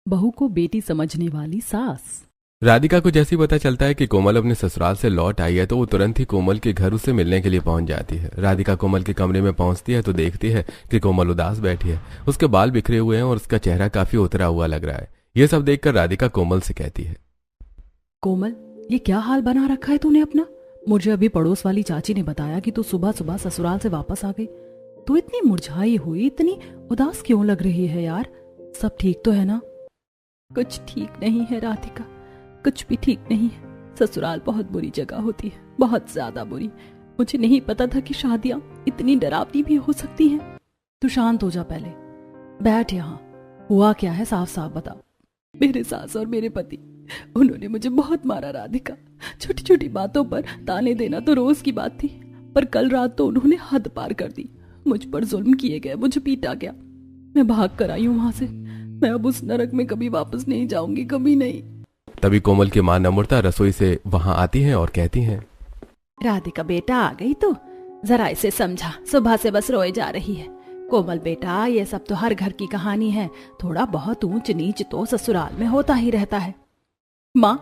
बहू को बेटी समझने वाली सास। राधिका को जैसे ही पता चलता है कि कोमल अपने ससुराल से लौट आई है तो वो तुरंत ही कोमल के घर उससे मिलने के लिए पहुंच जाती है। राधिका कोमल के कमरे में पहुंचती है तो देखती है कि कोमल उदास बैठी है। उसके बाल बिखरे हुए हैं और उसका चेहरा काफी उतरा हुआ लग रहा है। ये सब देखकर राधिका कोमल से कहती है, कोमल, ये क्या हाल बना रखा है तूने अपना? मुझे अभी पड़ोस वाली चाची ने बताया कि तू सुबह सुबह ससुराल से वापस आ गई। तू इतनी मुरझाई हुई, इतनी उदास क्यों लग रही है यार? सब ठीक तो है ना? कुछ ठीक नहीं है राधिका, कुछ भी ठीक नहीं है। ससुराल बहुत बुरी जगह होती है, बहुत ज्यादा बुरी। मुझे नहीं पता था कि शादियां इतनी डरावनी भी हो सकती हैं। तू शांत हो जा, पहले बैठ यहाँ। हुआ क्या है, साफ साफ बता। मेरे सास और मेरे पति, उन्होंने मुझे बहुत मारा राधिका। छोटी छोटी बातों पर ताने देना तो रोज की बात थी, पर कल रात तो उन्होंने हद पार कर दी। मुझ पर जुल्म किए गए, मुझे पीटा गया। मैं भाग कर आई हूँ वहां से। मैं अब उस नरक में कभी वापस नहीं जाऊंगी, कभी नहीं। तभी कोमल की मां नम्रता रसोई से वहां आती हैं और कहती हैं, राधिका बेटा आ गई तो जरा इसे समझा, सुबह से बस रोए जा रही है। कोमल बेटा, ये सब तो हर घर की कहानी है। थोड़ा बहुत ऊंच नीच तो ससुराल में होता ही रहता है। माँ,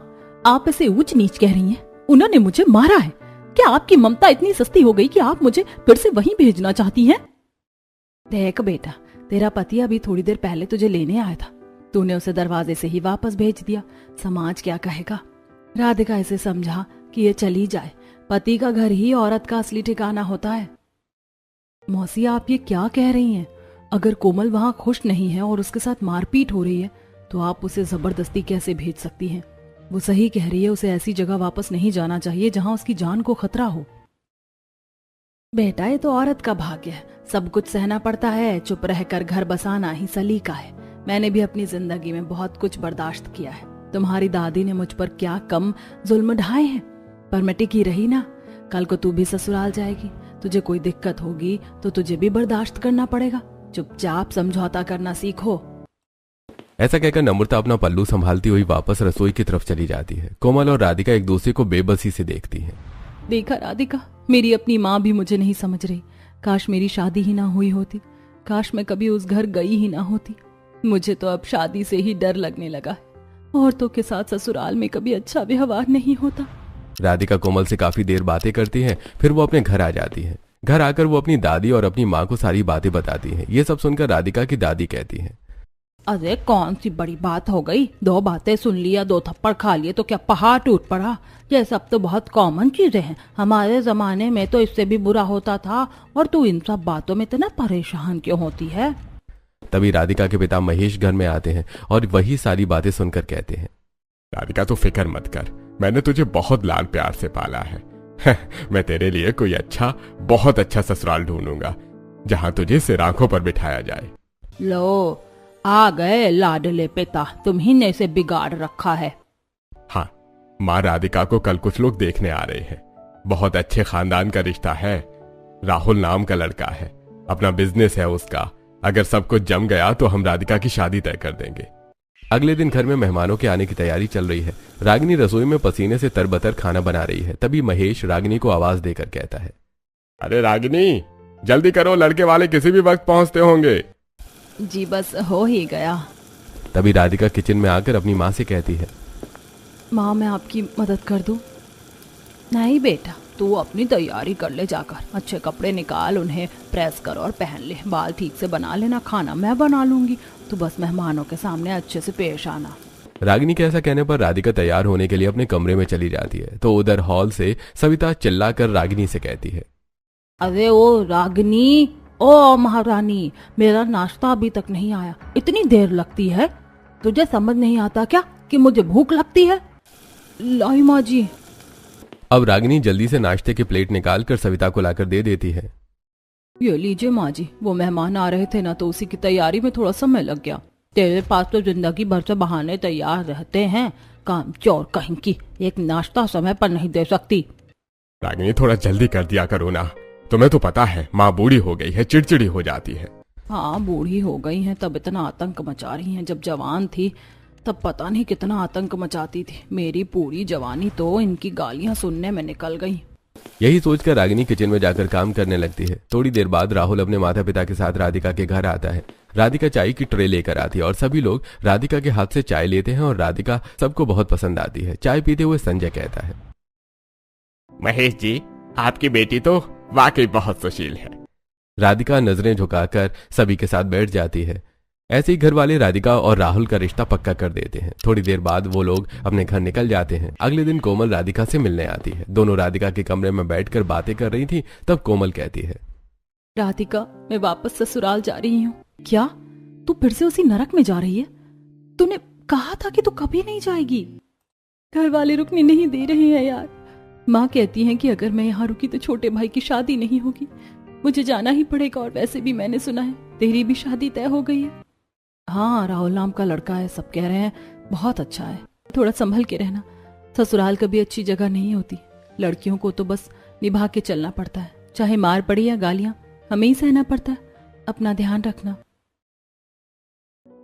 आप इसे ऊंच नीच कह रही हैं? उन्होंने मुझे मारा है। क्या आपकी ममता इतनी सस्ती हो गई कि आप मुझे फिर से वहीं भेजना चाहती हैं? देख बेटा, तेरा पति अभी थोड़ी देर पहले तुझे लेने आया था। तूने उसे दरवाजे से ही वापस भेज दिया। समाज क्या कहेगा? राधिका, इसे समझा कि ये चली जाए। पति का घर ही औरत का असली ठिकाना होता है। मौसी, आप ये क्या कह रही हैं? अगर कोमल वहां खुश नहीं है और उसके साथ मारपीट हो रही है तो आप उसे जबरदस्ती कैसे भेज सकती हैं? वो सही कह रही है, उसे ऐसी जगह वापस नहीं जाना चाहिए जहां उसकी जान को खतरा हो। बेटा, ये तो औरत का भाग्य है, सब कुछ सहना पड़ता है। चुप रहकर घर बसाना ही सलीका है। मैंने भी अपनी जिंदगी में बहुत कुछ बर्दाश्त किया है। तुम्हारी दादी ने मुझ पर क्या कम जुल्म ढाए हैं, पर मैं टिकी रही ना। कल को तू भी ससुराल जाएगी, तुझे कोई दिक्कत होगी तो तुझे भी बर्दाश्त करना पड़ेगा। चुपचाप समझौता करना सीखो। ऐसा कहकर नम्रता अपना पल्लू संभालती हुई वापस रसोई की तरफ चली जाती है। कोमल और राधिका एक दूसरे को बेबसी से देखती हैं। देखा राधिका, मेरी अपनी माँ भी मुझे नहीं समझ रही। काश मेरी शादी ही ना हुई होती, काश मैं कभी उस घर गई ही ना होती। मुझे तो अब शादी से ही डर लगने लगा है। औरतों के साथ ससुराल में कभी अच्छा व्यवहार नहीं होता। राधिका कोमल से काफी देर बातें करती है, फिर वो अपने घर आ जाती है। घर आकर वो अपनी दादी और अपनी माँ को सारी बातें बताती है। ये सब सुनकर राधिका की दादी कहती है, अरे कौन सी बड़ी बात हो गई? 2 बातें सुन लिया, 2 थप्पड़ खा लिए तो क्या पहाड़ टूट पड़ा? ये सब तो बहुत कॉमन चीजें हैं। हमारे जमाने में तो इससे भी बुरा होता था, और तू इन सब बातों में इतना परेशान क्यों होती है? तभी राधिका के पिता महेश घर में आते हैं और वही सारी बातें सुनकर कहते हैं, राधिका, तू फिक्र मत कर, मैंने तुझे बहुत लाड प्यार से पाला है। मैं तेरे लिए कोई अच्छा, बहुत अच्छा ससुराल ढूंढूंगा जहां तुझे सिर आंखों पर बिठाया जाए। लो, आ गए लाडले पिता, तुम्ही ने इसे बिगाड़ रखा है। हाँ, माँ राधिका को कल कुछ लोग देखने आ रहे हैं। बहुत अच्छे खानदान का रिश्ता है। राहुल नाम का लड़का है, अपना बिजनेस है उसका। अगर सब कुछ जम गया तो हम राधिका की शादी तय कर देंगे। अगले दिन घर में मेहमानों के आने की तैयारी चल रही है। रागिनी रसोई में पसीने से तरबतर खाना बना रही है। तभी महेश रागिनी को आवाज देकर कहता है, अरे रागिनी, जल्दी करो, लड़के वाले किसी भी वक्त पहुंचते होंगे। जी बस हो ही गया। तभी राधिका किचन में आकर अपनी माँ से कहती है, माँ, मैं आपकी मदद कर दूं? नहीं बेटा, तू अपनी तैयारी कर ले जाकर। अच्छे कपड़े निकाल, उन्हें प्रेस कर और पहन ले। बाल ठीक से बना लेना, खाना मैं बना लूंगी। तू बस मेहमानों के सामने अच्छे से पेश आना। रागिनी के ऐसा कहने पर राधिका तैयार होने के लिए अपने कमरे में चली जाती है तो उधर हॉल से सविता चिल्लाकर रागिनी से कहती है, अरे ओ रागिनी, ओ महारानी, मेरा नाश्ता अभी तक नहीं आया। इतनी देर लगती है? तुझे समझ नहीं आता क्या कि मुझे भूख लगती है? लाई माँ जी। अब रागिनी जल्दी से नाश्ते की प्लेट निकालकर सविता को लाकर दे देती है। ये लीजिए माँ जी, वो मेहमान आ रहे थे ना, तो उसी की तैयारी में थोड़ा समय लग गया। तेरे पास तो जिंदगी भर से बहाने तैयार रहते हैं। काम चोर कहीं की, एक नाश्ता समय पर नहीं दे सकती। रागिनी, थोड़ा जल्दी कर दिया करो ना। तुम्हें तो पता है माँ बूढ़ी हो गई है, चिड़चिड़ी हो जाती है। हाँ, बूढ़ी हो गई हैं तब इतना आतंक मचा रही हैं। जब जवान थी तब पता नहीं कितना आतंक मचाती थी। मेरी पूरी जवानी तो इनकी गालियां सुनने में निकल गई। यही सोचकर रागिनी किचन में जाकर काम करने लगती है। थोड़ी देर बाद राहुल अपने माता पिता के साथ राधिका के घर आता है। राधिका चाय की ट्रे लेकर आती है और सभी लोग राधिका के हाथ से चाय लेते हैं और राधिका सबको बहुत पसंद आती है। चाय पीते हुए संजय कहता है, महेश जी, आपकी बेटी तो वाकई बहुत सुशील है। राधिका नजरें झुकाकर सभी के साथ बैठ जाती है। ऐसे ही घर वाले राधिका और राहुल का रिश्ता पक्का कर देते हैं। थोड़ी देर बाद वो लोग अपने घर निकल जाते हैं। अगले दिन कोमल राधिका से मिलने आती है। दोनों राधिका के कमरे में बैठकर बातें कर रही थी। तब कोमल कहती है, राधिका, मैं वापस ससुराल जा रही हूँ। क्या तू फिर से उसी नरक में जा रही है? तूने कहा था कि तू कभी नहीं जाएगी। घर वाले रुकने नहीं दे रहे हैं यार। माँ कहती है कि अगर मैं यहाँ रुकी तो छोटे भाई की शादी नहीं होगी, मुझे जाना ही पड़ेगा। और वैसे भी मैंने सुना है तेरी भी शादी तय हो गई है। हाँ, राहुल नाम का लड़का है, सब कह रहे हैं बहुत अच्छा है। थोड़ा संभल के रहना, ससुराल कभी अच्छी जगह नहीं होती। लड़कियों को तो बस निभा के चलना पड़ता है, चाहे मार पड़ी या गालियां हमें ही सहना पड़ता है। अपना ध्यान रखना।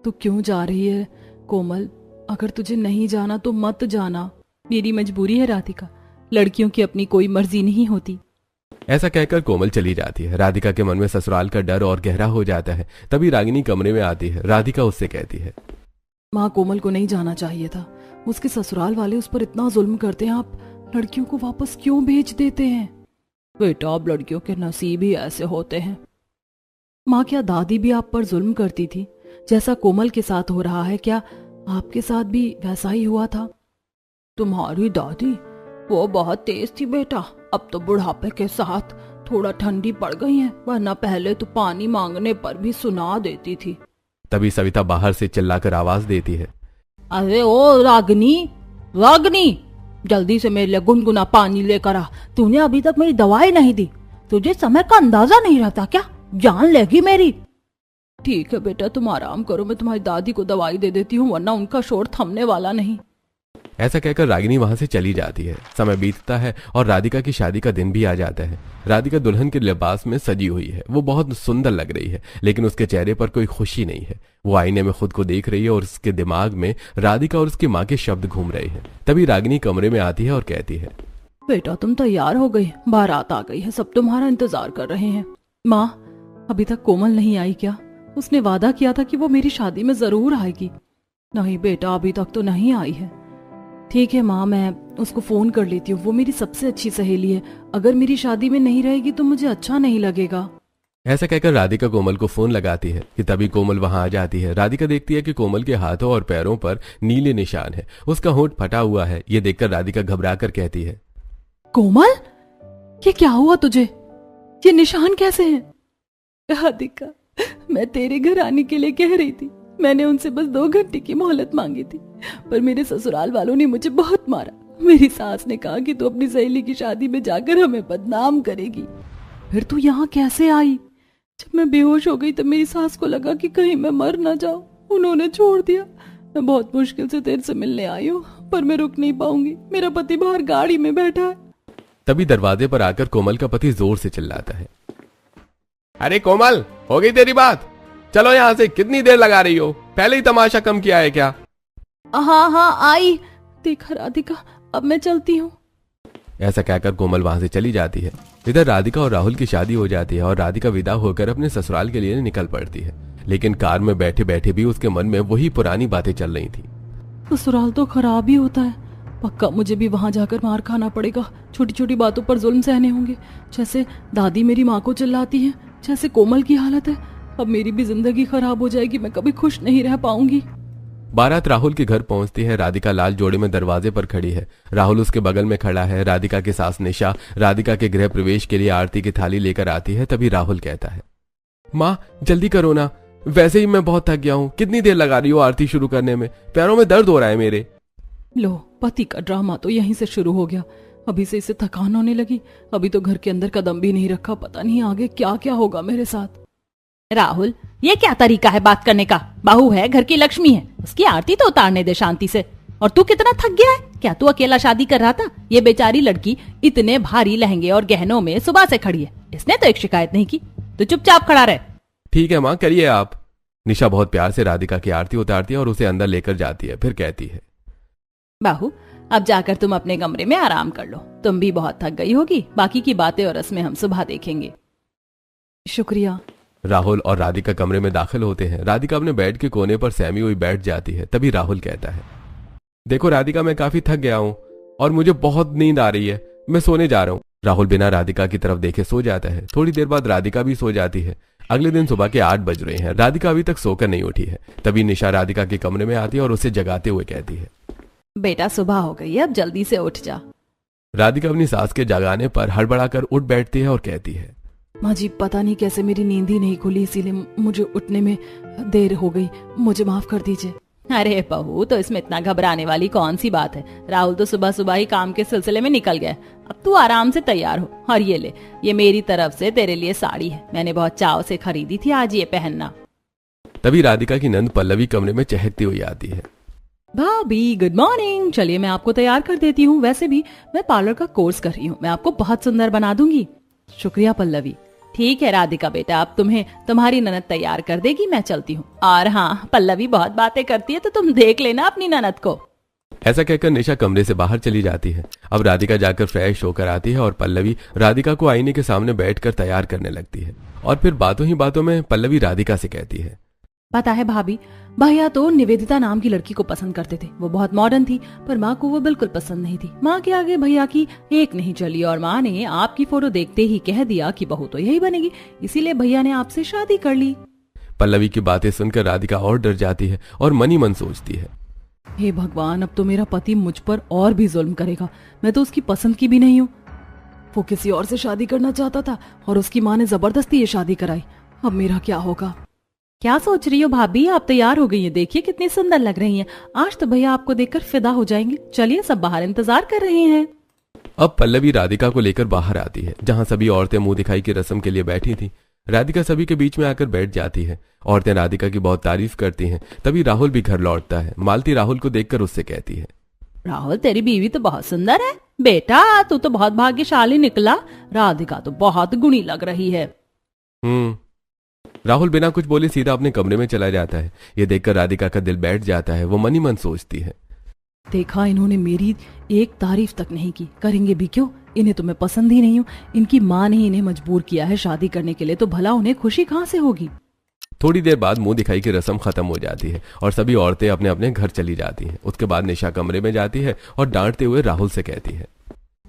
तू क्यों जा रही है कोमल? अगर तुझे नहीं जाना तो मत जाना, मेरी मजबूरी है राधिका। लड़कियों की अपनी कोई मर्जी नहीं होती। ऐसा कहकर कोमल चली जाती है। राधिका के मन में ससुराल का डर और गहरा हो जाता है। तभी रागिनी कमरे में आती है। राधिका उससे कहती है, माँ, कोमल को नहीं जाना चाहिए था। उसके ससुराल वाले उस पर इतना जुल्म करते हैं, आप लड़कियों को वापस क्यों भेज देते हैं? बेटा, अब लड़कियों के नसीब ही ऐसे होते हैं। माँ, क्या दादी भी आप पर जुल्म करती थी जैसा कोमल के साथ हो रहा है? क्या आपके साथ भी वैसा ही हुआ था? तुम्हारी दादी वो बहुत तेज थी बेटा, अब तो बुढ़ापे के साथ थोड़ा ठंडी पड़ गई है, वरना पहले तो पानी मांगने पर भी सुना देती थी। तभी सविता बाहर से चिल्लाकर आवाज देती है, अरे ओ रागिनी, रागिनी, जल्दी से मेरे लिए गुनगुना पानी लेकर आ। तूने अभी तक मेरी दवाई नहीं दी। तुझे समय का अंदाजा नहीं रहता क्या? जान लेगी मेरी। ठीक है बेटा, तुम आराम करो, मैं तुम्हारी दादी को दवाई दे देती हूँ, वरना उनका शोर थमने वाला नहीं। ऐसा कहकर रागिनी वहां से चली जाती है। समय बीतता है और राधिका की शादी का दिन भी आ जाता है। राधिका दुल्हन के लिबास में सजी हुई है। वो बहुत सुंदर लग रही है, लेकिन उसके चेहरे पर कोई खुशी नहीं है। वो आईने में खुद को देख रही है और उसके दिमाग में राधिका और उसकी माँ के शब्द घूम रहे हैं। तभी रागिनी कमरे में आती है और कहती है, बेटा, तुम तैयार हो गई, बारात आ गई है, सब तुम्हारा इंतजार कर रहे हैं। माँ, अभी तक कोमल नहीं आई क्या? उसने वादा किया था कि वो मेरी शादी में जरूर आएगी। नहीं बेटा, अभी तक तो नहीं आई है। ठीक है माँ, मैं उसको फोन कर लेती हूँ, वो मेरी सबसे अच्छी सहेली है। अगर मेरी शादी में नहीं रहेगी तो मुझे अच्छा नहीं लगेगा। ऐसा कहकर राधिका कोमल को फोन लगाती है कि तभी कोमल वहां आ जाती है। राधिका देखती है कि कोमल के हाथों और पैरों पर नीले निशान है, उसका होंठ फटा हुआ है। ये देखकर राधिका घबराकर कहती है, कोमल, ये क्या हुआ तुझे? ये निशान कैसे हैं? राधिका, मैं तेरे घर आने के लिए कह रही थी। मैंने उनसे बस 2 घंटे की मोहलत मांगी थी, पर मेरे ससुराल वालों ने मुझे बहुत मारा। मेरी सास ने कहा कि तू अपनी सहेली की शादी में जाकर हमें बदनाम करेगी। फिर तू यहाँ कैसे आई? जब मैं बेहोश हो गई तब मेरी सास को लगा कि कहीं मैं मर ना जाऊं, उन्होंने छोड़ दिया। मैं बहुत मुश्किल से तेरे से मिलने आई हूँ, पर मैं रुक नहीं पाऊंगी। मेरा पति बाहर गाड़ी में बैठा है। तभी दरवाजे पर आकर कोमल का पति जोर से चिल्लाता है, अरे कोमल, हो गई तेरी बात? चलो यहाँ से, कितनी देर लगा रही हो? पहले ही तमाशा कम किया है क्या? हाँ हाँ आई। देखा राधिका, अब मैं चलती हूँ। ऐसा कहकर कोमल वहां से चली जाती है। इधर राधिका और राहुल की शादी हो जाती है और राधिका विदा होकर अपने ससुराल के लिए निकल पड़ती है। लेकिन कार में बैठे बैठे भी उसके मन में वही पुरानी बातें चल रही थी। ससुराल तो खराब ही होता है, पक्का मुझे भी वहां जाकर मार खाना पड़ेगा। छोटी छोटी बातों पर जुल्म सहने होंगे। जैसे दादी मेरी माँ को चिल्लाती है, जैसे कोमल की हालत है। अब मेरी भी जिंदगी खराब हो जाएगी, मैं कभी खुश नहीं रह पाऊंगी। बारात राहुल के घर पहुंचती है। राधिका लाल जोड़े में दरवाजे पर खड़ी है। राहुल उसके बगल में खड़ा है। राधिका की सास निशा राधिका के गृह प्रवेश के लिए आरती की थाली लेकर आती है। तभी राहुल कहता है, माँ जल्दी करो ना, वैसे ही मैं बहुत थक गया हूँ। कितनी देर लगा रही हो आरती शुरू करने में? पैरों में दर्द हो रहा है मेरे। लो, पति का ड्रामा तो यहीं से शुरू हो गया। अभी से इसे थकान होने लगी। अभी तो घर के अंदर कदम भी नहीं रखा, पता नहीं आगे क्या क्या होगा मेरे साथ। राहुल, ये क्या तरीका है बात करने का? बहू है, घर की लक्ष्मी है, उसकी आरती तो उतारने दे शांति से। और तू कितना थक गया है? क्या तू अकेला शादी कर रहा था? ये बेचारी लड़की इतने भारी लहंगे और गहनों में सुबह से खड़ी है, इसने तो एक शिकायत नहीं की। तो चुपचाप खड़ा रहे। ठीक है माँ, करिए आप। निशा बहुत प्यार से राधिका की आरती उतारती है और उसे अंदर लेकर जाती है। फिर कहती है, बाहू, अब जाकर तुम अपने कमरे में आराम कर लो, तुम भी बहुत थक गई होगी। बाकी की बातें और रस्में हम सुबह देखेंगे। शुक्रिया। राहुल और राधिका कमरे में दाखिल होते हैं। राधिका अपने बेड के कोने पर सहमी हुई बैठ जाती है। तभी राहुल कहता है, देखो राधिका, मैं काफी थक गया हूँ और मुझे बहुत नींद आ रही है, मैं सोने जा रहा हूँ। राहुल बिना राधिका की तरफ देखे सो जाता है। थोड़ी देर बाद राधिका भी सो जाती है। अगले दिन सुबह के 8 बज रहे हैं। राधिका अभी तक सोकर नहीं उठी है। तभी निशा राधिका के कमरे में आती है और उसे जगाते हुए कहती है, बेटा सुबह हो गई है, अब जल्दी से उठ जा। राधिका अपनी सास के जगाने पर हड़बड़ाकर उठ बैठती है और कहती है, माँ जी, पता नहीं कैसे मेरी नींद ही नहीं खुली, इसीलिए मुझे उठने में देर हो गई, मुझे माफ कर दीजिए। अरे बहू, तो इसमें इतना घबराने वाली कौन सी बात है। राहुल तो सुबह सुबह ही काम के सिलसिले में निकल गया। अब तू आराम से तैयार हो और ये ले, ये मेरी तरफ से तेरे लिए साड़ी है, मैंने बहुत चाव से खरीदी थी, आज ये पहनना। तभी राधिका की नंद पल्लवी कमरे में चहकती हुई आती है। भाभी गुड मॉर्निंग, चलिए मैं आपको तैयार कर देती हूँ। वैसे भी मैं पार्लर का कोर्स कर रही हूँ, मैं आपको बहुत सुंदर बना दूंगी। शुक्रिया पल्लवी। ठीक है राधिका बेटा, अब तुम्हें तुम्हारी ननद तैयार कर देगी, मैं चलती हूँ। और हाँ, पल्लवी बहुत बातें करती है, तो तुम देख लेना अपनी ननद को। ऐसा कहकर निशा कमरे से बाहर चली जाती है। अब राधिका जाकर फ्रेश होकर आती है और पल्लवी राधिका को आईने के सामने बैठकर तैयार करने लगती है। और फिर बातों ही बातों में पल्लवी राधिका से कहती है, पता है भाभी, भैया तो निवेदिता नाम की लड़की को पसंद करते थे। वो बहुत मॉडर्न थी, पर माँ को वो बिल्कुल पसंद नहीं थी। माँ के आगे भैया की एक नहीं चली और माँ ने आपकी फोटो देखते ही कह दिया कि बहू तो यही बनेगी, इसीलिए भैया ने आपसे शादी कर ली। पल्लवी की बातें सुनकर राधिका और डर जाती है और मन ही मन सोचती है, हे भगवान, अब तो मेरा पति मुझ पर और भी जुल्म करेगा। मैं तो उसकी पसंद की भी नहीं हूँ। वो किसी और से शादी करना चाहता था और उसकी माँ ने जबरदस्ती ये शादी कराई। अब मेरा क्या होगा। क्या सोच रही हो भाभी, आप तैयार हो गई हैं, देखिए कितनी सुंदर लग रही हैं। आज तो भैया आपको देखकर फिदा हो जाएंगे। चलिए, सब बाहर इंतजार कर रहे हैं। अब पल्लवी राधिका को लेकर बाहर आती है, जहां सभी औरतें मुंह दिखाई की रस्म के लिए बैठी थी। राधिका सभी के बीच में आकर बैठ जाती है। औरतें राधिका की बहुत तारीफ करती हैं। तभी राहुल भी घर लौटता है। मालती राहुल को देखकर उससे कहती है, राहुल तेरी बीवी तो बहुत सुंदर है बेटा, तू तो बहुत भाग्यशाली निकला। राधिका तो बहुत गुणी लग रही है। राहुल बिना कुछ बोले सीधा अपने कमरे में चला जाता है। ये देखकर राधिका का दिल बैठ जाता है। वो मन ही मन सोचती है, देखा, इन्होंने मेरी एक तारीफ तक नहीं की, करेंगे भी क्यों, इन्हें तो मैं पसंद ही नहीं हूँ। इनकी माँ ने इन्हें मजबूर किया है शादी करने के लिए, तो भला उन्हें खुशी कहाँ से होगी। थोड़ी देर बाद मुंह दिखाई की रस्म खत्म हो जाती है और सभी औरतें अपने अपने घर चली जाती हैं। उसके बाद निशा कमरे में जाती है और डांटते हुए राहुल से कहती है,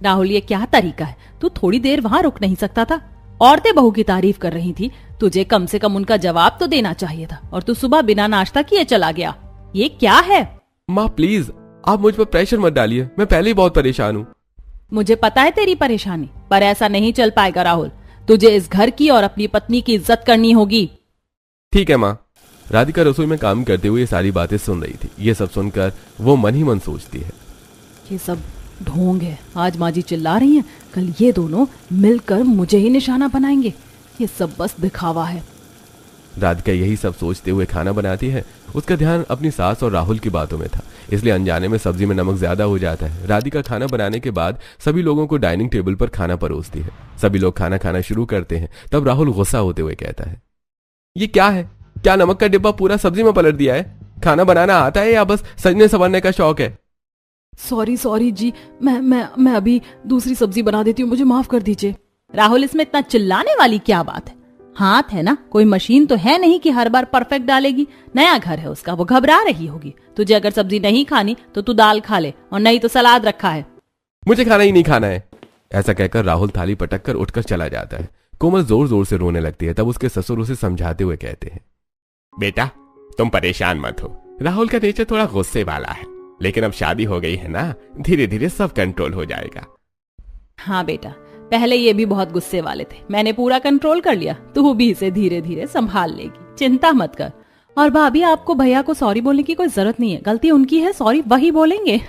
राहुल ये क्या तरीका है, तू थोड़ी देर वहाँ रुक नहीं सकता था। औरतें बहू की तारीफ कर रही थी, तुझे कम से कम उनका जवाब तो देना चाहिए था, और तू सुबह बिना नाश्ता किए चला गया। ये क्या है। माँ प्लीज आप मुझ पर प्रेशर मत डालिए, मैं पहले ही बहुत परेशान हूँ। मुझे पता है तेरी परेशानी, पर ऐसा नहीं चल पाएगा राहुल। तुझे इस घर की और अपनी पत्नी की इज्जत करनी होगी। ठीक है माँ। राधिका रसोई में काम करते हुए ये सारी बातें सुन रही थी। ये सब सुनकर वो मन ही मन सोचती है, ये सब ढोंग है। आज माँ जी चिल्ला रही हैं, कल ये दोनों मिलकर मुझे ही निशाना बनाएंगे। ये सब बस दिखावा है। राधिका यही सब सोचते हुए खाना बनाती है। उसका ध्यान अपनी सास और राहुल की बातों में था, इसलिए अनजाने में सब्जी में नमक ज्यादा हो जाता है। राधिका खाना बनाने के बाद सभी लोगों को डाइनिंग टेबल पर खाना परोसती है। सभी लोग खाना खाना शुरू करते हैं। तब राहुल गुस्सा होते हुए कहता है, ये क्या है, क्या नमक का डिब्बा पूरा सब्जी में पलट दिया है। खाना बनाना आता है या बस सजने संवरने का शौक है। सॉरी जी, मैं अभी दूसरी सब्जी बना देती हूँ, मुझे माफ कर दीजिए। राहुल, इसमें इतना चिल्लाने वाली क्या बात है। हाथ है ना, कोई मशीन तो है नहीं कि हर बार परफेक्ट डालेगी। नया घर है उसका, वो घबरा रही होगी। तुझे अगर सब्जी नहीं खानी तो तू दाल खा ले, और नहीं तो सलाद रखा है। मुझे खाना ही नहीं खाना है। ऐसा कहकर राहुल थाली पटक कर उठकर चला जाता है। कोमल जोर जोर से रोने लगती है। तब उसके ससुर उसे समझाते हुए कहते हैं, बेटा तुम परेशान मत हो, राहुल का नेचर थोड़ा गुस्से वाला है, लेकिन अब शादी हो गई है ना, धीरे धीरे सब कंट्रोल हो जाएगा। हाँ बेटा, पहले ये भी बहुत गुस्से वाले थे, मैंने पूरा कंट्रोल कर लिया। तू भी इसे धीरे धीरे संभाल लेगी, चिंता मत कर। और भाभी, आपको भैया को सॉरी बोलने की कोई जरूरत नहीं है, गलती उनकी है, सॉरी वही बोलेंगे।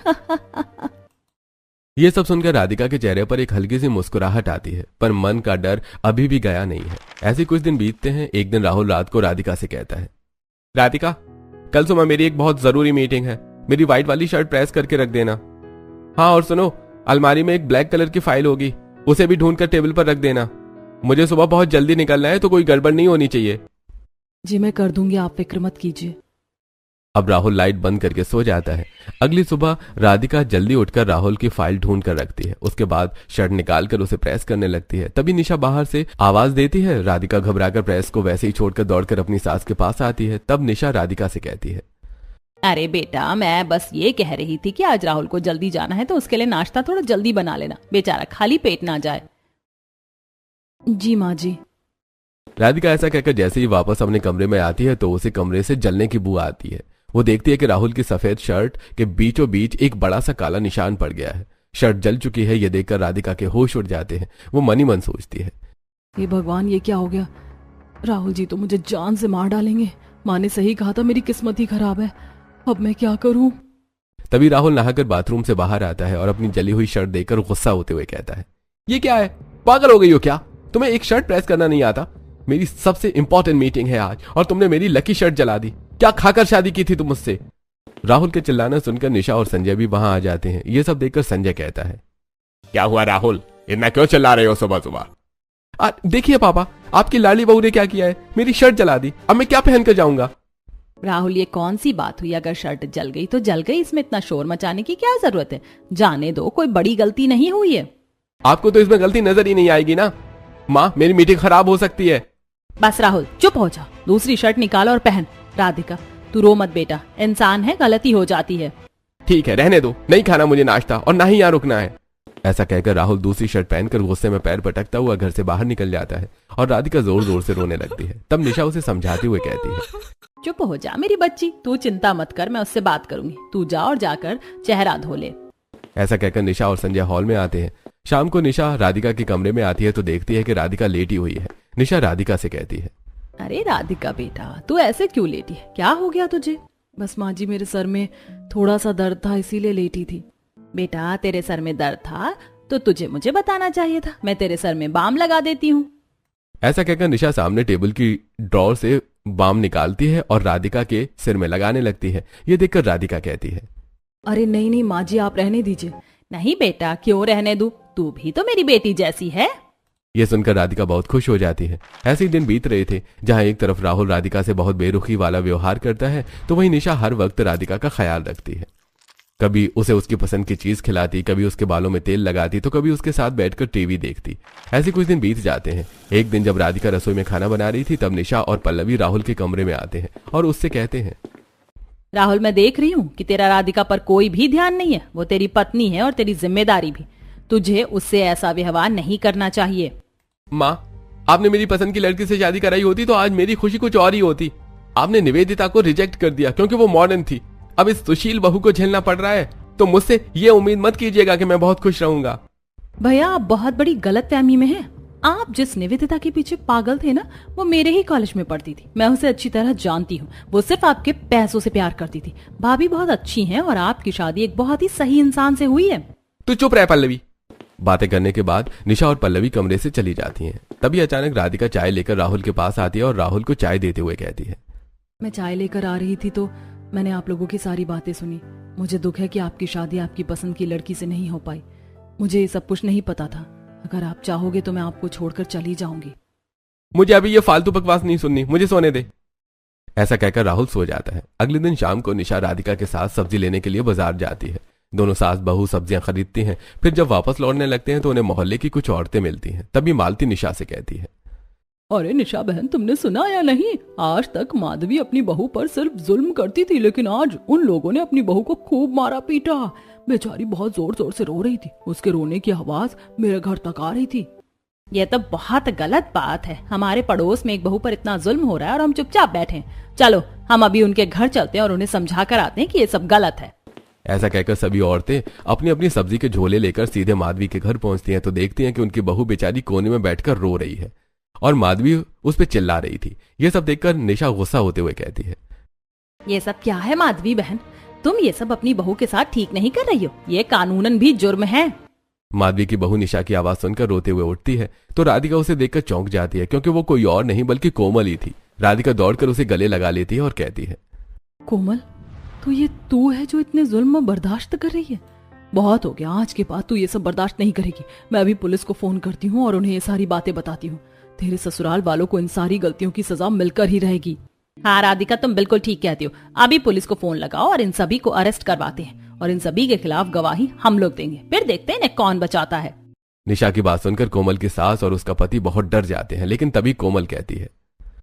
ये सब सुनकर राधिका के चेहरे पर एक हल्की सी मुस्कुराहट आती है, पर मन का डर अभी भी गया नहीं है। ऐसे कुछ दिन बीतते हैं। एक दिन राहुल रात को राधिका से कहता है, राधिका कल सुबह मेरी एक बहुत जरूरी मीटिंग है, मेरी व्हाइट वाली शर्ट प्रेस करके रख देना। हाँ, और सुनो, अलमारी में एक ब्लैक कलर की फाइल होगी, उसे भी ढूंढकर टेबल पर रख देना। मुझे सुबह बहुत जल्दी निकलना है, तो कोई गड़बड़ नहीं होनी चाहिए। जी मैं कर दूंगी, आप फिक्र मत कीजिए। अब राहुल लाइट बंद करके सो जाता है। अगली सुबह राधिका जल्दी उठकर राहुल की फाइल ढूंढ कर रखती है। उसके बाद शर्ट निकालकर उसे प्रेस करने लगती है। तभी निशा बाहर से आवाज देती है। राधिका घबराकर प्रेस को वैसे ही छोड़कर दौड़कर अपनी सास के पास आती है। तब निशा राधिका से कहती है, अरे बेटा, मैं बस ये कह रही थी कि आज राहुल को जल्दी जाना है तो उसके लिए नाश्ता थोड़ा जल्दी बना लेना, बेचारा खाली पेट ना जाए। जी माँ जी। राधिका ऐसा कहकर जैसे ही वापस अपने कमरे में आती है तो उसे कमरे से जलने की बू आती है। वो देखती है कि राहुल की सफेद शर्ट के बीचों बीच एक बड़ा सा काला निशान पड़ गया है। शर्ट जल चुकी है। ये देखकर राधिका के होश उड़ जाते हैं। वो मनी मन सोचती है, ये भगवान, ये क्या हो गया? राहुल जी तो मुझे जान से मार डालेंगे। माँ ने सही कहा था, मेरी किस्मत ही खराब है। अब मैं क्या करूं? तभी राहुल नहाकर बाथरूम से बाहर आता है और अपनी जली हुई शर्ट देखकर गुस्सा होते हुए कहता है, ये क्या है? पागल हो गई हो क्या? तुम्हें एक शर्ट प्रेस करना नहीं आता? मेरी सबसे इंपॉर्टेंट मीटिंग है आज और तुमने मेरी लकी शर्ट जला दी। क्या खाकर शादी की थी तुम मुझसे? राहुल के चिल्लाना सुनकर निशा और संजय भी वहां आ जाते हैं। ये सब देखकर संजय कहता है, क्या हुआ राहुल, इतना क्यों चिल्ला रहे हो सुबह सुबह? देखिए पापा, आपकी लाडली बहू ने क्या किया है, मेरी शर्ट जला दी। अब मैं क्या पहनकर जाऊंगा? राहुल, ये कौन सी बात हुई? अगर शर्ट जल गई तो जल गई, इसमें इतना शोर मचाने की क्या जरूरत है? जाने दो, कोई बड़ी गलती नहीं हुई है। आपको तो इसमें गलती नजर ही नहीं आएगी ना माँ, मेरी मीटिंग खराब हो सकती है। बस राहुल, चुप हो जा। दूसरी शर्ट निकालो और पहन। राधिका, तू रो मत बेटा, इंसान है, गलती हो जाती है। ठीक है, रहने दो, नहीं खाना मुझे नाश्ता और ना ही यहाँ रुकना है। ऐसा कहकर राहुल दूसरी शर्ट पहनकर गुस्से में पैर पटकता हुआ घर से बाहर निकल जाता है और राधिका जोर जोर से रोने लगती है। तब निशा उसे समझाते हुए कहती है, चुप हो जा मेरी बच्ची, तू चिंता मत कर, मैं उससे बात करूंगी। तू जा और जाकर चेहरा धो ले। ऐसा कहकर निशा और संजय हॉल में आते हैं। शाम को निशा राधिका के कमरे में आती है तो देखती है कि राधिका लेटी हुई है। निशा राधिका से कहती है, अरे राधिका बेटा, तू ऐसे क्यों लेटी है? क्या हो गया तुझे? बस माँ जी, मेरे सर में थोड़ा सा दर्द था, इसीलिए लेटी थी। बेटा, तेरे सर में दर्द था तो तुझे मुझे बताना चाहिए था, मैं तेरे सर में बाम लगा देती हूँ। ऐसा कहकर निशा सामने टेबल की ड्रॉर से बाम निकालती है और राधिका के सिर में लगाने लगती है। ये देखकर राधिका कहती है, अरे नहीं नहीं माँ जी, आप रहने दीजिए। नहीं बेटा, क्यों रहने दूं? तू भी तो मेरी बेटी जैसी है। ये सुनकर राधिका बहुत खुश हो जाती है। ऐसे ही दिन बीत रहे थे जहां एक तरफ राहुल राधिका से बहुत बेरुखी वाला व्यवहार करता है तो वहीं निशा हर वक्त राधिका का ख्याल रखती है। कभी उसे उसकी पसंद की चीज खिलाती, कभी उसके बालों में तेल लगाती तो कभी उसके साथ बैठकर टीवी देखती। ऐसे कुछ दिन बीत जाते हैं। एक दिन जब राधिका रसोई में खाना बना रही थी तब निशा और पल्लवी राहुल के कमरे में आते हैं और उससे कहते हैं, राहुल, मैं देख रही हूँ कि तेरा राधिका पर कोई भी ध्यान नहीं है। वो तेरी पत्नी है और तेरी जिम्मेदारी भी। तुझे उससे ऐसा व्यवहार नहीं करना चाहिए। माँ, आपने मेरी पसंद की लड़की से शादी कराई होती तो आज मेरी खुशी कुछ और ही होती। आपने निवेदिता को रिजेक्ट कर दिया क्योंकि वो मॉडर्न थी। अब इस सुशील बहू को झेलना पड़ रहा है तो मुझसे ये उम्मीद मत कीजिएगा कि मैं बहुत खुश रहूंगा। भैया, आप बहुत बड़ी गलतफहमी में हैं। आप जिस निवेदिता के पीछे पागल थे ना, वो मेरे ही कॉलेज में पढ़ती थी। मैं उसे अच्छी तरह जानती हूँ। वो सिर्फ आपके पैसों से प्यार करती थी। भाभी बहुत अच्छी हैं और आपकी शादी एक बहुत ही सही इंसान से हुई है। तू चुप रह पल्लवी। बातें करने के बाद निशा और पल्लवी कमरे से चली जाती हैं। तभी अचानक राधिका चाय लेकर राहुल के पास आती है और राहुल को चाय देते हुए कहती है, मैं चाय लेकर आ रही थी तो मैंने आप लोगों की सारी बातें सुनी। मुझे दुख है कि आपकी शादी आपकी पसंद की लड़की से नहीं हो पाई। मुझे ये सब कुछ नहीं पता था। अगर आप चाहोगे तो मैं आपको छोड़कर चली जाऊंगी। मुझे अभी ये फालतू बकवास नहीं सुननी, मुझे सोने दे। ऐसा कहकर राहुल सो जाता है। अगले दिन शाम को निशा राधिका के साथ सब्जी लेने के लिए बाजार जाती है। दोनों सास बहू सब्जियां खरीदती हैं। फिर जब वापस लौटने लगते हैं तो उन्हें मोहल्ले की कुछ औरतें मिलती हैं। तभी मालती निशा से कहती है, अरे निशा बहन, तुमने सुना या नहीं? आज तक माधवी अपनी बहू पर सिर्फ जुल्म करती थी, लेकिन आज उन लोगों ने अपनी बहू को खूब मारा पीटा। बेचारी बहुत जोर जोर से रो रही थी। उसके रोने की आवाज मेरे घर तक आ रही थी। यह तो बहुत गलत बात है। हमारे पड़ोस में एक बहू पर इतना जुल्म हो रहा है और हम चुपचाप बैठे हैं। चलो हम अभी उनके घर चलते हैं और उन्हें समझा कर आते हैं कि ये सब गलत है। ऐसा कहकर सभी औरतें अपनी अपनी सब्जी के झोले लेकर सीधे माधवी के घर पहुंचती हैं तो देखती हैं कि उनकी बहू बेचारी कोने में बैठकर रो रही है और माधवी उस पर चिल्ला रही थी। ये सब देखकर निशा गुस्सा होते हुए कहती है, ये सब क्या है माधवी बहन? तुम ये सब अपनी बहू के साथ ठीक नहीं कर रही हो। ये कानूनन भी जुर्म है। माधवी की बहू निशा की आवाज सुनकर रोते हुए उठती है तो राधिका उसे देखकर चौंक जाती है क्योंकि वो कोई और नहीं बल्कि कोमल ही थी। राधिका दौड़कर उसे गले लगा लेती है और कहती है, कोमल, तो ये तू है जो इतने जुल्म बर्दाश्त कर रही है? बहुत हो गया, आज के बाद तू ये सब बर्दाश्त नहीं करेगी। मैं अभी पुलिस को फोन करती हूँ और उन्हें ये सारी बातें बताती हूँ। तेरे ससुराल वालों को इन सारी गलतियों की सजा मिलकर ही रहेगी। हाँ राधिका, तुम बिल्कुल ठीक कहती हो। अभी पुलिस को फोन लगाओ और इन सभी को अरेस्ट करवाते हैं और इन सभी के खिलाफ गवाही हम लोग देंगे, फिर देखते हैं इन्हें कौन बचाता है। निशा की बात सुनकर कोमल की सास और उसका पति बहुत डर जाते हैं, लेकिन तभी कोमल कहती है,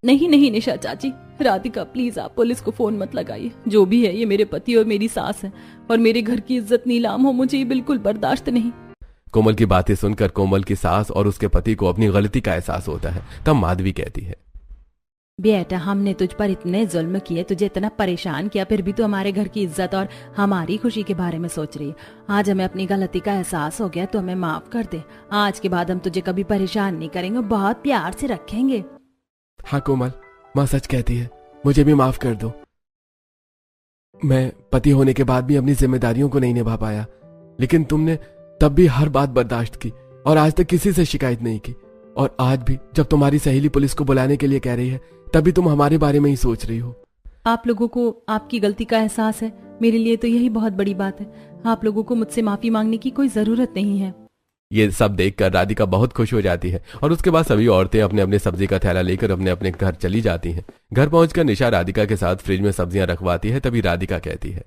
नहीं नहीं निशा चाची, राधिका प्लीज आप पुलिस को फोन मत लगाइए। जो भी है ये मेरे पति और मेरी सास है और मेरे घर की इज्जत नीलाम हो, मुझे ये बिल्कुल बर्दाश्त नहीं। कोमल की बातें सुनकर कोमल की सास और उसके पति को अपनी गलती का एहसास होता है। तब माधवी कहती है, बेटा हमने तुझ पर इतने जुल्म किए, तुझे इतना परेशान किया, फिर भी तू हमारे घर की इज्जत और हमारी खुशी के बारे में सोच रही है। आज हमें अपनी गलती का एहसास हो गया तो हमें माफ कर दे। आज के बाद हम तुझे कभी परेशान नहीं करेंगे, बहुत प्यार से रखेंगे। हाँ कोमल, माँ सच कहती है, मुझे भी माफ कर दो। मैं पति होने के बाद भी अपनी जिम्मेदारियों को नहीं निभा पाया, लेकिन तुमने तब भी हर बात बर्दाश्त की और आज तक किसी से शिकायत नहीं की। और आज भी जब तुम्हारी सहेली पुलिस को बुलाने के लिए कह रही है, तभी तुम हमारे बारे में ही सोच रही हो। आप लोगों को आपकी गलती का एहसास है, मेरे लिए तो यही बहुत बड़ी बात है। आप लोगों को मुझसे माफी मांगने की कोई जरूरत नहीं है। ये सब देखकर राधिका बहुत खुश हो जाती है और उसके बाद सभी औरतें अपने अपने सब्जी का थैला लेकर अपने अपने घर चली जाती हैं। घर पहुंचकर निशा राधिका के साथ फ्रिज में सब्जियां रखवाती है। तभी राधिका कहती है,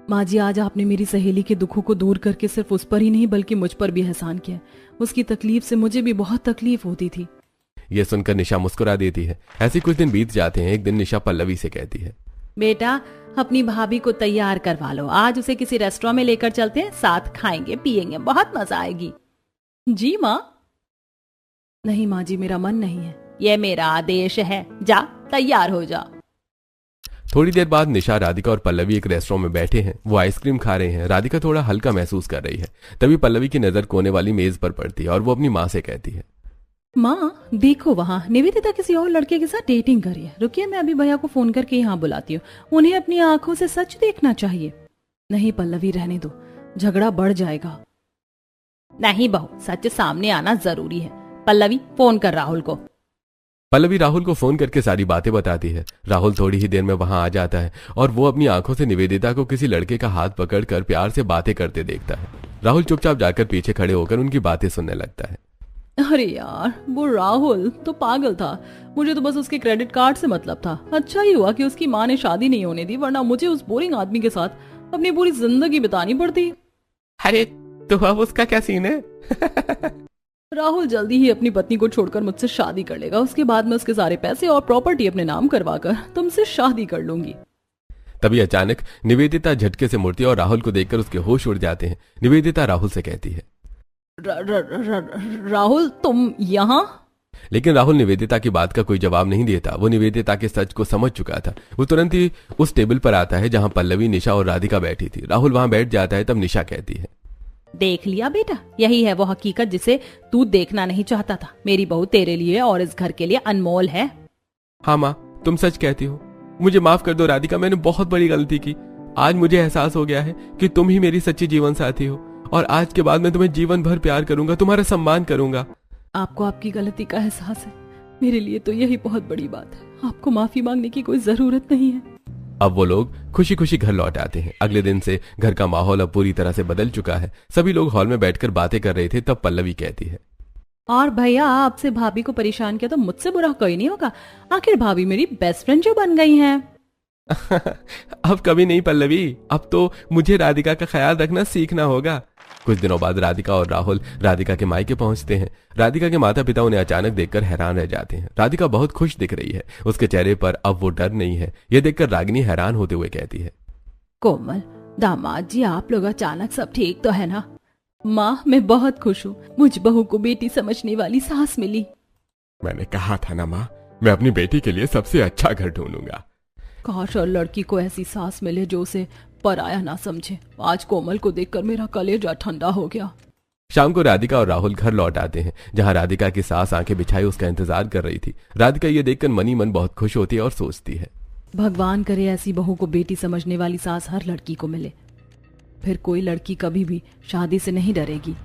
माँ जी आज आपने मेरी सहेली के दुखों को दूर करके सिर्फ उस पर ही नहीं बल्कि मुझ पर भी एहसान किया। उसकी तकलीफ से मुझे भी बहुत तकलीफ होती थी। ये सुनकर निशा मुस्कुरा देती है। ऐसे कुछ दिन बीत जाते हैं। एक दिन निशा पल्लवी से कहती है, बेटा अपनी भाभी को तैयार करवा लो, आज उसे किसी रेस्टोरेंट में लेकर चलते हैं, साथ खाएंगे पिएंगे, बहुत मजा आएगी। जी माँ। नहीं माँ जी, मेरा मन नहीं है। ये मेरा आदेश है, जा तैयार हो जा। थोड़ी देर बाद निशा, राधिका और पल्लवी एक रेस्टोरेंट में बैठे हैं। वो आइसक्रीम खा रहे हैं। राधिका थोड़ा हल्का महसूस कर रही है। तभी पल्लवी की नजर कोने वाली मेज पर पड़ती है और वो अपनी माँ से कहती है, माँ देखो वहाँ निवेदिता किसी और लड़के के साथ डेटिंग कर रही है। रुकिए मैं अभी भैया को फोन करके यहाँ बुलाती हूँ, उन्हें अपनी आंखों से सच देखना चाहिए। नहीं पल्लवी रहने दो, झगड़ा बढ़ जाएगा। नहीं बहू, सच सामने आना जरूरी है। पल्लवी फोन कर राहुल को। पल्लवी राहुल को फोन करके सारी बातें बताती है। राहुल थोड़ी ही देर में वहां आ जाता है और वो अपनी आंखों से निवेदिता को किसी लड़के का हाथ पकड़कर प्यार से बातें करते देखता है। राहुल चुपचाप जाकर पीछे खड़े होकर उनकी बातें सुनने लगता है। अरे यार वो राहुल तो पागल था, मुझे तो बस उसके क्रेडिट कार्ड से मतलब था। अच्छा ही हुआ कि उसकी माँ ने शादी नहीं होने दी, वरना मुझे उस बोरिंग आदमी के साथ अपनी पूरी जिंदगी बितानी पड़ती। अरे तो अब उसका क्या सीन है? राहुल जल्दी ही अपनी पत्नी को छोड़कर मुझसे शादी कर लेगा। उसके बाद मैं उसके सारे पैसे और प्रॉपर्टी अपने नाम करवाकर तुमसे शादी कर लूंगी। तभी अचानक निवेदिता झटके से मुड़ती है और राहुल को देखकर उसके होश उड़ जाते हैं। निवेदिता राहुल से कहती है, राहुल तुम यहाँ? लेकिन राहुल निवेदिता की बात का कोई जवाब नहीं देता। वो निवेदिता के सच को समझ चुका था। वो तुरंत ही उस टेबल पर आता है जहां पल्लवी, निशा और राधिका बैठी थी। राहुल वहां बैठ जाता है। तब निशा कहती है, देख लिया बेटा, यही है वो हकीकत जिसे तू देखना नहीं चाहता था। मेरी बहू तेरे लिए और इस घर के लिए अनमोल है। हाँ माँ, तुम सच कहती हो। मुझे माफ कर दो राधिका, मैंने बहुत बड़ी गलती की। आज मुझे एहसास हो गया है कि तुम ही मेरी सच्ची जीवन साथी हो और आज के बाद मैं तुम्हें जीवन भर प्यार करूंगा, तुम्हारा सम्मान करूंगा। आपको आपकी गलती का एहसास है, मेरे लिए तो यही बहुत बड़ी बात है। आपको माफी मांगने की कोई जरूरत नहीं है। अब वो लोग खुशी खुशी घर लौट आते हैं। अगले दिन से घर का माहौल अब पूरी तरह से बदल चुका है। सभी लोग हॉल में बैठकर बातें कर रहे थे। तब पल्लवी कहती है, और भैया आपसे भाभी को परेशान किया तो मुझसे बुरा कोई नहीं होगा। आखिर भाभी मेरी बेस्ट फ्रेंड जो बन गई हैं। अब कभी नहीं पल्लवी, अब तो मुझे राधिका का ख्याल रखना सीखना होगा। कुछ दिनों बाद राधिका और राहुल राधिका के मायके पहुंचते हैं। राधिका के माता पिता उन्हें अचानक देखकर हैरान रह जाते हैं। राधिका बहुत खुश दिख रही है। उसके चेहरे पर अब वो डर नहीं है। ये देखकर रागिनी हैरान होते हुए कहती है, कोमल दामाद जी, आप लोग अचानक सब ठीक तो है ना? माँ मैं बहुत खुश हूँ, मुझ बहू को बेटी समझने वाली सास मिली। मैंने कहा था ना माँ, मैं अपनी बेटी के लिए सबसे अच्छा घर ढूंढूंगा। काश और लड़की को ऐसी सास मिले जो उसे पराया ना समझे। आज कोमल को देखकर मेरा कलेजा ठंडा हो गया। शाम को राधिका और राहुल घर लौट आते हैं जहां राधिका की सास आंखें बिछाई उसका इंतजार कर रही थी। राधिका ये देखकर मनी मन बहुत खुश होती है और सोचती है, भगवान करे ऐसी बहू को बेटी समझने वाली सास हर लड़की को मिले, फिर कोई लड़की कभी भी शादी से नहीं डरेगी।